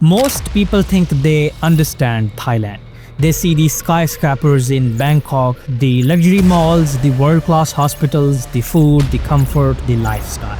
Most people think they understand Thailand. They see the skyscrapers in Bangkok, the luxury malls, the world-class hospitals, the food, the comfort, the lifestyle.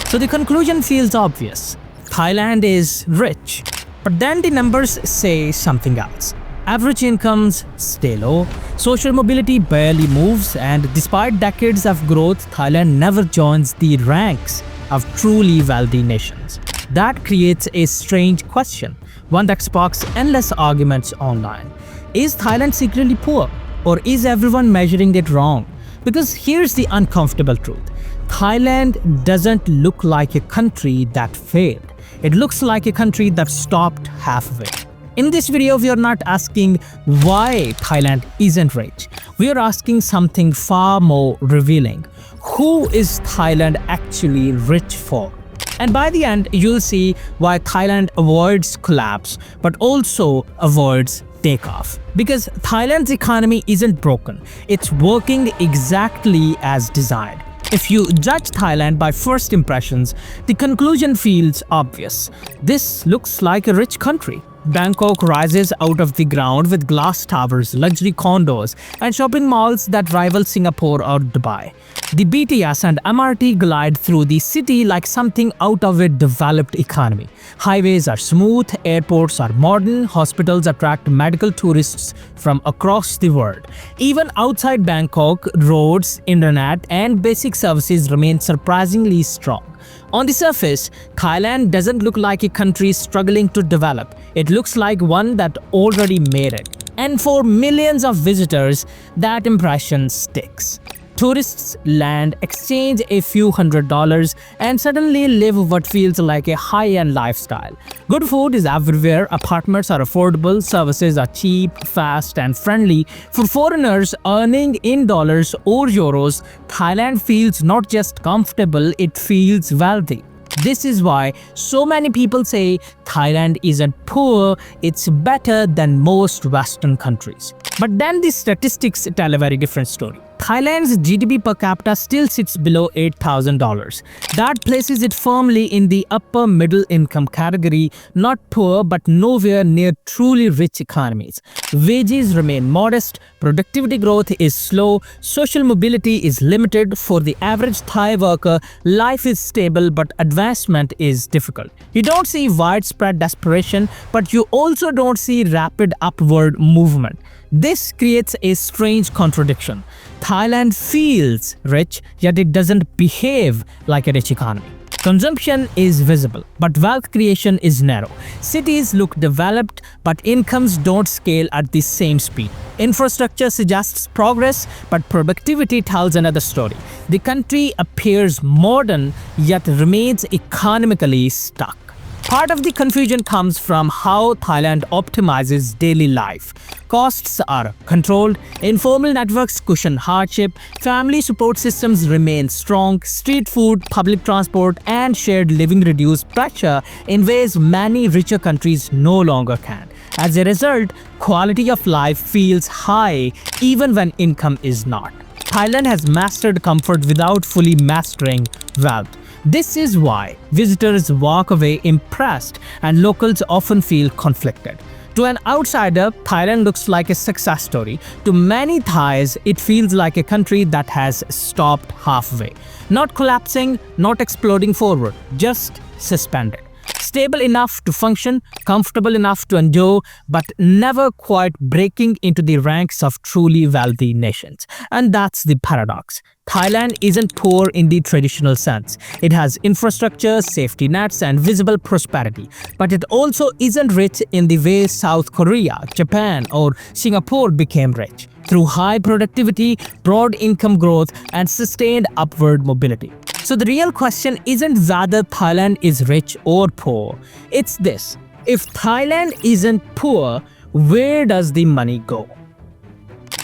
So the conclusion feels obvious. Thailand is rich. But then the numbers say something else. Average incomes stay low, social mobility barely moves, and despite decades of growth, Thailand never joins the ranks of truly wealthy nations. That creates a strange question, one that sparks endless arguments online. Is Thailand secretly poor, or is everyone measuring it wrong? Because here's the uncomfortable truth. Thailand doesn't look like a country that failed. It looks like a country that stopped halfway. In this video, we are not asking why Thailand isn't rich. We are asking something far more revealing. Who is Thailand actually rich for? And by the end, you'll see why Thailand avoids collapse, but also avoids takeoff. Because Thailand's economy isn't broken. It's working exactly as designed. If you judge Thailand by first impressions, the conclusion feels obvious. This looks like a rich country. Bangkok rises out of the ground with glass towers, luxury condos, and shopping malls that rival Singapore or Dubai. The BTS and MRT glide through the city like something out of a developed economy. Highways are smooth, airports are modern, hospitals attract medical tourists from across the world. Even outside Bangkok, roads, internet, and basic services remain surprisingly strong. On the surface, Thailand doesn't look like a country struggling to develop. It looks like one that already made it. And for millions of visitors, that impression sticks. Tourists land, exchange a few $100s, and suddenly live what feels like a high-end lifestyle. Good food is everywhere, apartments are affordable, services are cheap, fast, and friendly. For foreigners earning in dollars or euros, Thailand feels not just comfortable, it feels wealthy. This is why so many people say Thailand isn't poor, it's better than most Western countries. But then the statistics tell a very different story. Thailand's GDP per capita still sits below $8,000. That places it firmly in the upper middle income category, not poor but nowhere near truly rich economies. Wages remain modest, productivity growth is slow, social mobility is limited. For the average Thai worker, life is stable but advancement is difficult. You don't see widespread desperation, but you also don't see rapid upward movement. This creates a strange contradiction. Thailand feels rich, yet it doesn't behave like a rich economy. Consumption is visible, but wealth creation is narrow. Cities look developed, but incomes don't scale at the same speed. Infrastructure suggests progress, but productivity tells another story. The country appears modern, yet remains economically stuck. Part of the confusion comes from how Thailand optimizes daily life. Costs are controlled, informal networks cushion hardship, family support systems remain strong, street food, public transport, and shared living reduce pressure in ways many richer countries no longer can. As a result, quality of life feels high even when income is not. Thailand has mastered comfort without fully mastering wealth. This is why visitors walk away impressed and locals often feel conflicted. To an outsider, Thailand looks like a success story. To many Thais, it feels like a country that has stopped halfway. Not collapsing, not exploding forward, just suspended. Stable enough to function, comfortable enough to endure, but never quite breaking into the ranks of truly wealthy nations. And that's the paradox. Thailand isn't poor in the traditional sense. It has infrastructure, safety nets, and visible prosperity. But it also isn't rich in the way South Korea, Japan, or Singapore became rich, through high productivity, broad income growth, and sustained upward mobility. So the real question isn't whether Thailand is rich or poor. It's this: if Thailand isn't poor, where does the money go?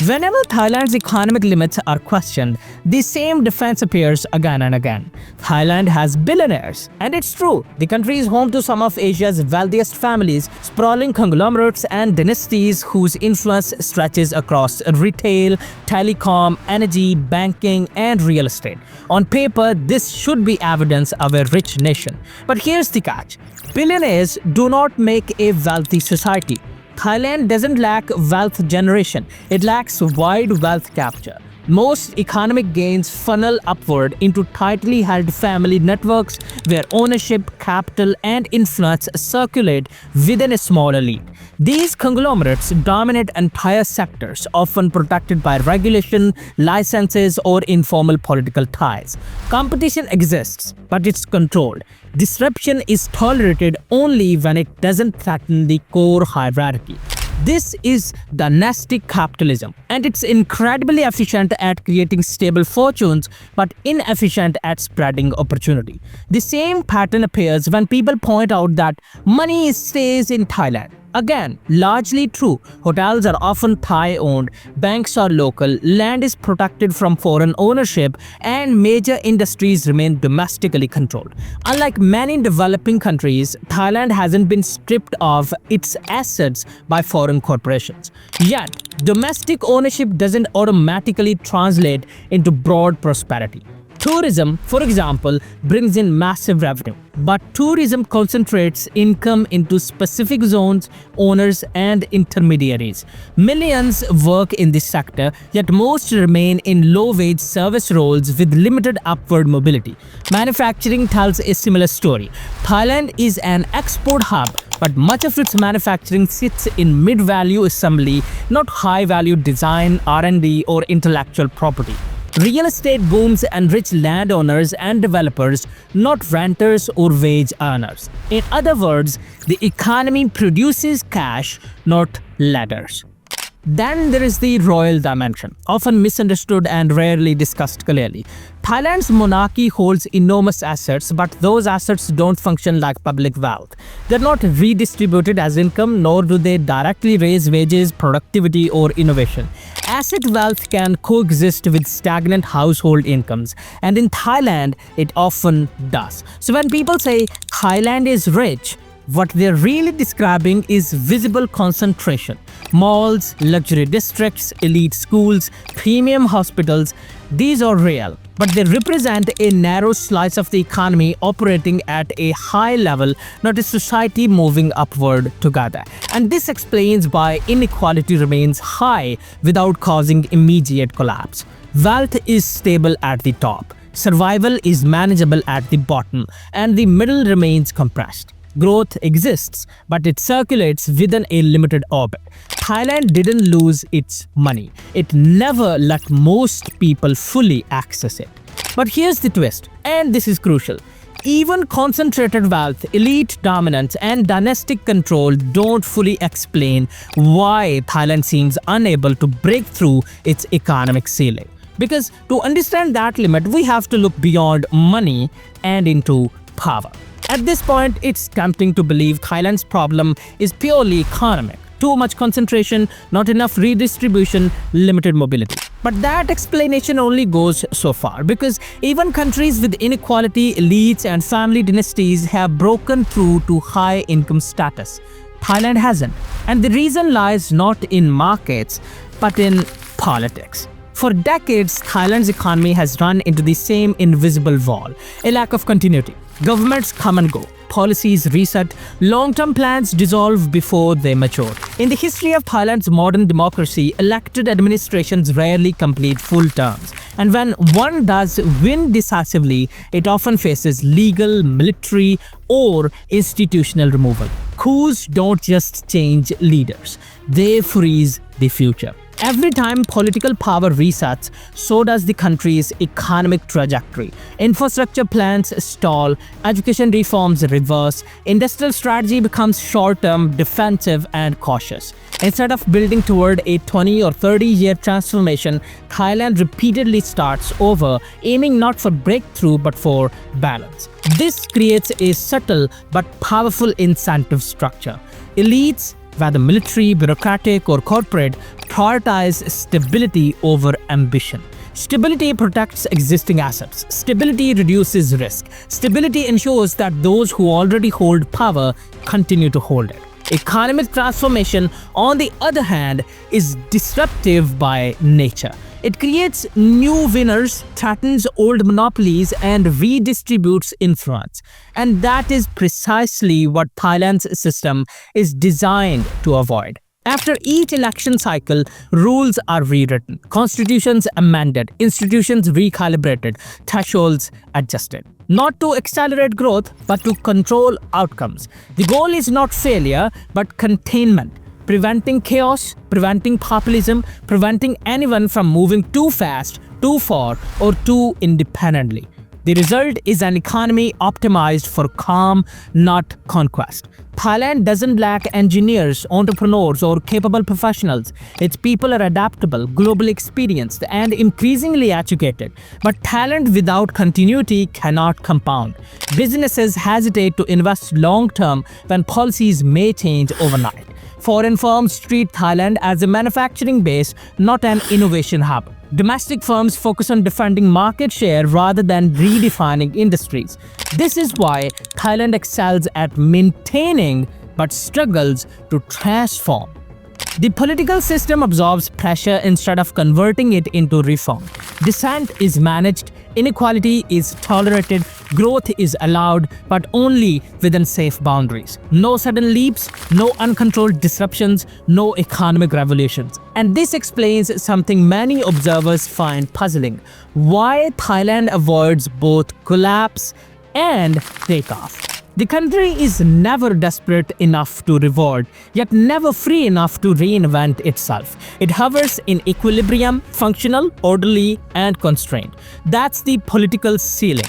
Whenever Thailand's economic limits are questioned, the same defense appears again and again. Thailand has billionaires, and it's true. The country is home to some of Asia's wealthiest families, sprawling conglomerates and dynasties whose influence stretches across retail, telecom, energy, banking, and real estate. On paper, this should be evidence of a rich nation. But here's the catch. Billionaires do not make a wealthy society. Thailand doesn't lack wealth generation, it lacks wide wealth capture. Most economic gains funnel upward into tightly held family networks where ownership, capital, and influence circulate within a small elite. These conglomerates dominate entire sectors, often protected by regulation, licenses, or informal political ties. Competition exists, but it's controlled. Disruption is tolerated only when it doesn't threaten the core hierarchy. This is dynastic capitalism, and it's incredibly efficient at creating stable fortunes but inefficient at spreading opportunity. The same pattern appears when people point out that money stays in Thailand. Again, largely true. Hotels are often Thai-owned, banks are local, land is protected from foreign ownership, and major industries remain domestically controlled. Unlike many developing countries, Thailand hasn't been stripped of its assets by foreign corporations. Yet, domestic ownership doesn't automatically translate into broad prosperity. Tourism, for example, brings in massive revenue, but tourism concentrates income into specific zones, owners, and intermediaries. Millions work in this sector, yet most remain in low-wage service roles with limited upward mobility. Manufacturing tells a similar story. Thailand is an export hub, but much of its manufacturing sits in mid-value assembly, not high-value design, R&D, or intellectual property. Real estate booms enrich landowners and developers, not renters or wage earners. In other words, the economy produces cash, not ladders. Then there is the royal dimension, often misunderstood and rarely discussed clearly. Thailand's monarchy holds enormous assets, but those assets don't function like public wealth. They're not redistributed as income, nor do they directly raise wages, productivity, or innovation. Asset wealth can coexist with stagnant household incomes, and in Thailand, it often does. So when people say Thailand is rich, what they're really describing is visible concentration. Malls, luxury districts, elite schools, premium hospitals, these are real, but they represent a narrow slice of the economy operating at a high level, not a society moving upward together. And this explains why inequality remains high without causing immediate collapse. Wealth is stable at the top, survival is manageable at the bottom, and the middle remains compressed. Growth exists, but it circulates within a limited orbit. Thailand didn't lose its money. It never let most people fully access it. But here's the twist, and this is crucial. Even concentrated wealth, elite dominance, and dynastic control don't fully explain why Thailand seems unable to break through its economic ceiling. Because to understand that limit, we have to look beyond money and into power. At this point, it's tempting to believe Thailand's problem is purely economic. Too much concentration, not enough redistribution, limited mobility. But that explanation only goes so far, because even countries with inequality, elites, and family dynasties have broken through to high income status. Thailand hasn't. And the reason lies not in markets, but in politics. For decades, Thailand's economy has run into the same invisible wall, a lack of continuity. Governments come and go, policies reset, long-term plans dissolve before they mature. In the history of Thailand's modern democracy, elected administrations rarely complete full terms. And when one does win decisively, it often faces legal, military, or institutional removal. Coups don't just change leaders, they freeze the future. Every time political power resets, so does the country's economic trajectory. Infrastructure plans stall, education reforms reverse, industrial strategy becomes short-term, defensive, and cautious. Instead of building toward a 20 or 30-year transformation, Thailand repeatedly starts over, aiming not for breakthrough but for balance. This creates a subtle but powerful incentive structure. Elites whether military, bureaucratic, or corporate, prioritize stability over ambition. Stability protects existing assets. Stability reduces risk. Stability ensures that those who already hold power continue to hold it. Economic transformation, on the other hand, is disruptive by nature. It creates new winners, threatens old monopolies, and redistributes influence. And that is precisely what Thailand's system is designed to avoid. After each election cycle, rules are rewritten, constitutions amended, institutions recalibrated, thresholds adjusted. Not to accelerate growth, but to control outcomes. The goal is not failure, but containment. Preventing chaos, preventing populism, preventing anyone from moving too fast, too far, or too independently. The result is an economy optimized for calm, not conquest. Thailand doesn't lack engineers, entrepreneurs, or capable professionals. Its people are adaptable, globally experienced, and increasingly educated. But talent without continuity cannot compound. Businesses hesitate to invest long-term when policies may change overnight. Foreign firms treat Thailand as a manufacturing base, not an innovation hub. Domestic firms focus on defending market share rather than redefining industries. This is why Thailand excels at maintaining but struggles to transform. The political system absorbs pressure instead of converting it into reform. Dissent is managed, inequality is tolerated, growth is allowed, but only within safe boundaries. No sudden leaps, no uncontrolled disruptions, no economic revolutions. And this explains something many observers find puzzling: why Thailand avoids both collapse and takeoff. The country is never desperate enough to revolt, yet never free enough to reinvent itself. It hovers in equilibrium, functional, orderly, and constrained. That's the political ceiling.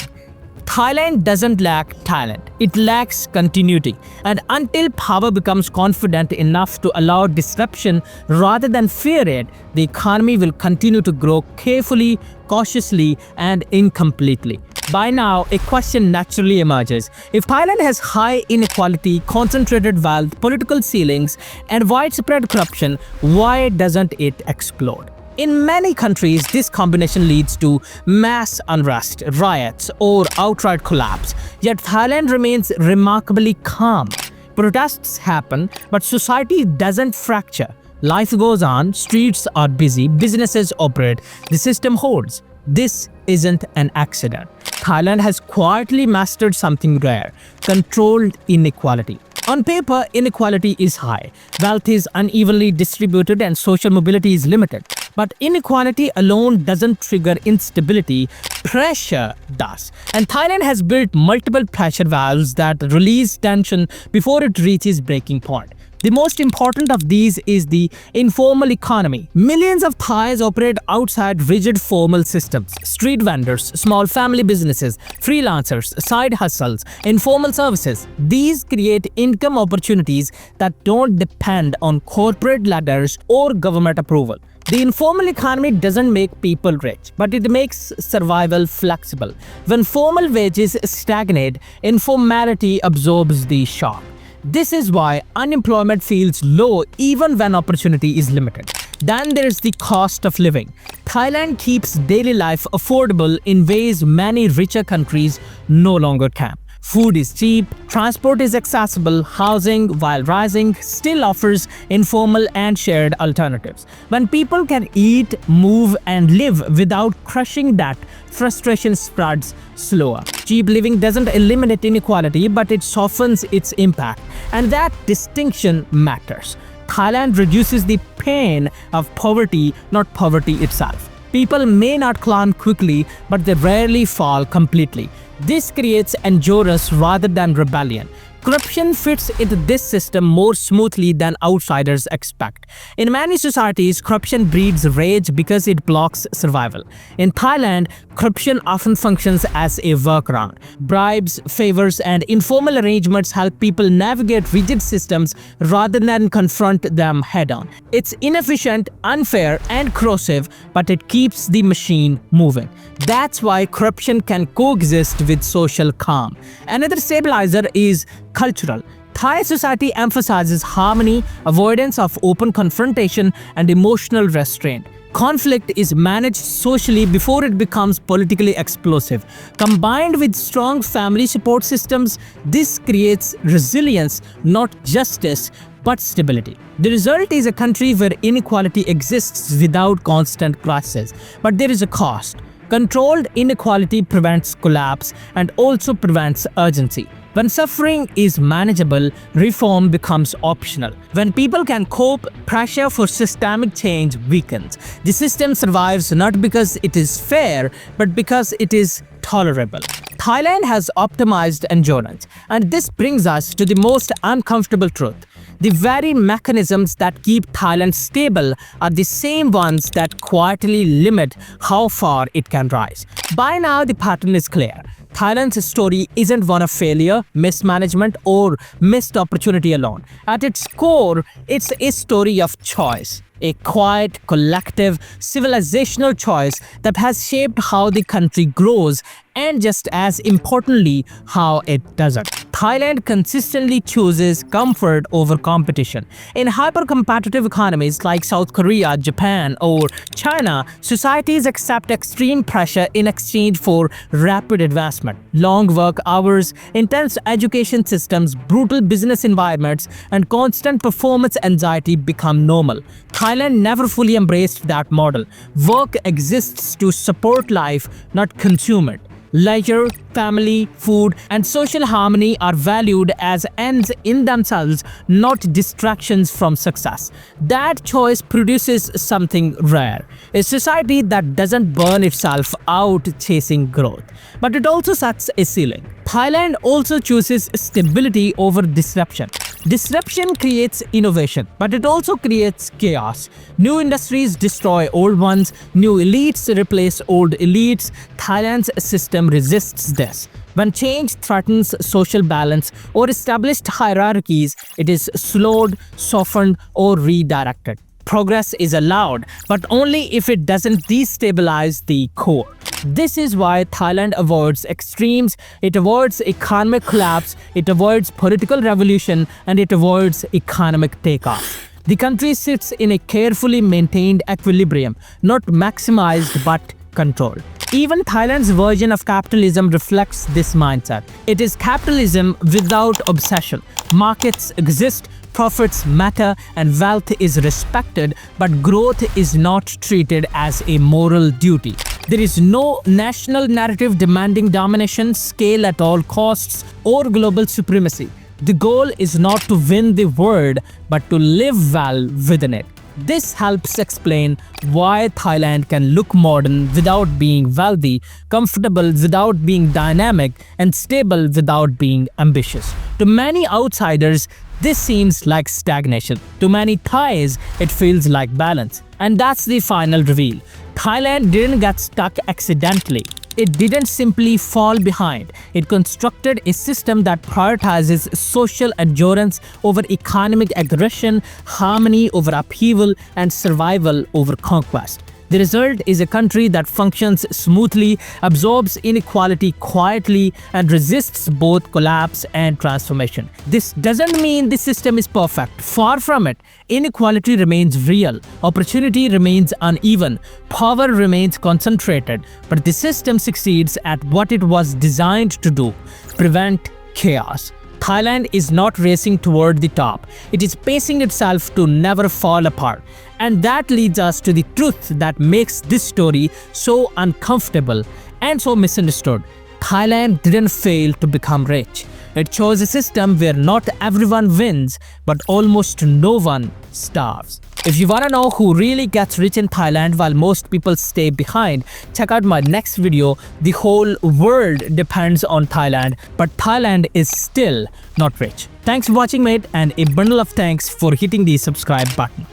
Thailand doesn't lack talent, it lacks continuity. And until power becomes confident enough to allow disruption rather than fear it, the economy will continue to grow carefully, cautiously, and incompletely. By now, a question naturally emerges. If Thailand has high inequality, concentrated wealth, political ceilings, and widespread corruption, why doesn't it explode? In many countries, this combination leads to mass unrest, riots, or outright collapse. Yet Thailand remains remarkably calm. Protests happen, but society doesn't fracture. Life goes on, streets are busy, businesses operate, the system holds. This isn't an accident. Thailand has quietly mastered something rare: controlled inequality. On paper, inequality is high, wealth is unevenly distributed, and social mobility is limited. But inequality alone doesn't trigger instability, pressure does. And Thailand has built multiple pressure valves that release tension before it reaches breaking point. The most important of these is the informal economy. Millions of Thais operate outside rigid formal systems. Street vendors, small family businesses, freelancers, side hustles, informal services. These create income opportunities that don't depend on corporate ladders or government approval. The informal economy doesn't make people rich, but it makes survival flexible. When formal wages stagnate, informality absorbs the shock. This is why unemployment feels low even when opportunity is limited. Then there is the cost of living. Thailand keeps daily life affordable in ways many richer countries no longer can. Food is cheap, transport is accessible, housing, while rising, still offers informal and shared alternatives. When people can eat, move, and live without crushing debt, frustration spreads slower. Cheap living doesn't eliminate inequality, but it softens its impact. And that distinction matters. Thailand reduces the pain of poverty, not poverty itself. People may not climb quickly, but they rarely fall completely. This creates endurance rather than rebellion. Corruption fits into this system more smoothly than outsiders expect. In many societies, corruption breeds rage because it blocks survival. In Thailand, corruption often functions as a workaround. Bribes, favors, and informal arrangements help people navigate rigid systems rather than confront them head-on. It's inefficient, unfair, and corrosive, but it keeps the machine moving. That's why corruption can coexist with social calm. Another stabilizer is cultural. Thai society emphasizes harmony, avoidance of open confrontation, and emotional restraint. Conflict is managed socially before it becomes politically explosive. Combined with strong family support systems, this creates resilience, not justice, but stability. The result is a country where inequality exists without constant crisis. But there is a cost. Controlled inequality prevents collapse and also prevents urgency. When suffering is manageable, reform becomes optional. When people can cope, pressure for systemic change weakens. The system survives not because it is fair, but because it is tolerable. Thailand has optimized endurance, and this brings us to the most uncomfortable truth. The very mechanisms that keep Thailand stable are the same ones that quietly limit how far it can rise. By now, the pattern is clear. Thailand's story isn't one of failure, mismanagement, or missed opportunity alone. At its core, it's a story of choice. A quiet, collective, civilizational choice that has shaped how the country grows and, just as importantly, how it doesn't. Thailand consistently chooses comfort over competition. In hyper-competitive economies like South Korea, Japan, or China, societies accept extreme pressure in exchange for rapid advancement. Long work hours, intense education systems, brutal business environments, and constant performance anxiety become normal. Thailand never fully embraced that model. Work exists to support life, not consume it. Leisure, family, food, and social harmony are valued as ends in themselves, not distractions from success. That choice produces something rare, a society that doesn't burn itself out chasing growth. But it also sets a ceiling. Thailand also chooses stability over disruption. Disruption creates innovation, but it also creates chaos. New industries destroy old ones, new elites replace old elites. Thailand's system resists this. When change threatens social balance or established hierarchies, it is slowed, softened, or redirected. Progress is allowed, but only if it doesn't destabilize the core. This is why Thailand avoids extremes, it avoids economic collapse, it avoids political revolution, and it avoids economic takeoff. The country sits in a carefully maintained equilibrium, not maximized but controlled. Even Thailand's version of capitalism reflects this mindset. It is capitalism without obsession. Markets exist, profits matter, and wealth is respected, but growth is not treated as a moral duty. There is no national narrative demanding domination, scale at all costs, or global supremacy. The goal is not to win the world, but to live well within it. This helps explain why Thailand can look modern without being wealthy, comfortable without being dynamic, and stable without being ambitious. To many outsiders, this seems like stagnation. To many Thais, it feels like balance. And that's the final reveal. Thailand didn't get stuck accidentally. It didn't simply fall behind. It constructed a system that prioritizes social endurance over economic aggression, harmony over upheaval, and survival over conquest. The result is a country that functions smoothly, absorbs inequality quietly, and resists both collapse and transformation. This doesn't mean the system is perfect. Far from it. Inequality remains real, opportunity remains uneven, power remains concentrated, but the system succeeds at what it was designed to do: prevent chaos. Thailand is not racing toward the top. It is pacing itself to never fall apart. And that leads us to the truth that makes this story so uncomfortable and so misunderstood. Thailand didn't fail to become rich. It chose a system where not everyone wins, but almost no one starves. If you wanna know who really gets rich in Thailand while most people stay behind, check out my next video. The whole world depends on Thailand, but Thailand is still not rich. Thanks for watching, mate, and a bundle of thanks for hitting the subscribe button.